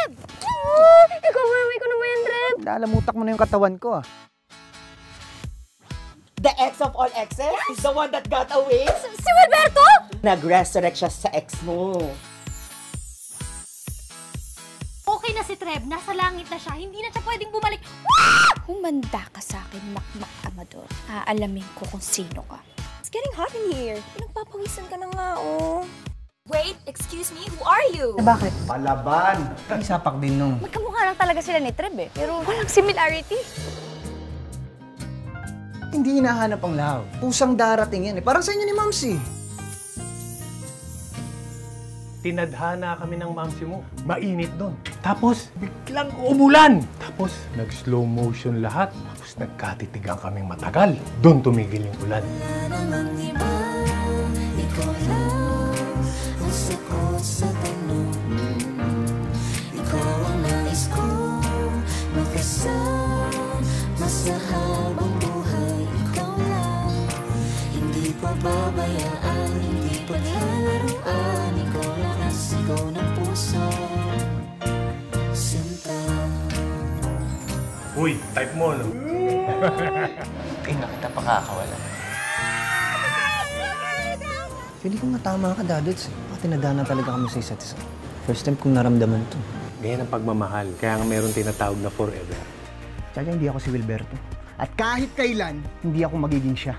Treb! Ikaw na ba yan, Treb? Lalamutak mo na yung katawan ko, ah. The ex of all exes? Is the one that got away? Si Wilberto? Nag-resurrect siya sa ex mo. Okay na si Treb. Nasa langit na siya. Hindi na siya pwedeng bumalik. Humanda ka sa akin, Makmak Amador. Aalamin ko kung sino ka. It's getting hot in here. Pinagpapawisan ka na nga, oh. Wait, excuse me, who are you? Bakit? Palaban! Ay, sapak din nung. Magkamukha lang talaga sila ni Treb eh. Pero walang similarity. Hindi hinahanap ang love. Pusang darating yan, eh. Parang sa inyo ni Mamsi. Tinadhana kami ng mamsi mo. Mainit doon. Tapos, biglang umulan. Tapos, nag-slow motion lahat. Tapos, nagkatitigan kaming matagal. Doon tumigil yung ulan. Pababayaan, hindi paglalaroan, ikaw lang ang sigaw ng puso. Sinta. Uy, type mo, no? Hindi na kita pakakawala. Feeling ko nga tama ka, Dadots, eh. Baka tinadhana talaga kami sa isa't isa. First time kong naramdaman to. Ganyan ang pagmamahal. Kaya nga meron tinatawag na forever. Tsaka hindi ako si Wilberto. At kahit kailan, hindi ako magiging siya.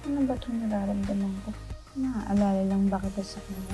Ano ba itong nararamdaman ko? Naaalala lang ba kita sa kanya?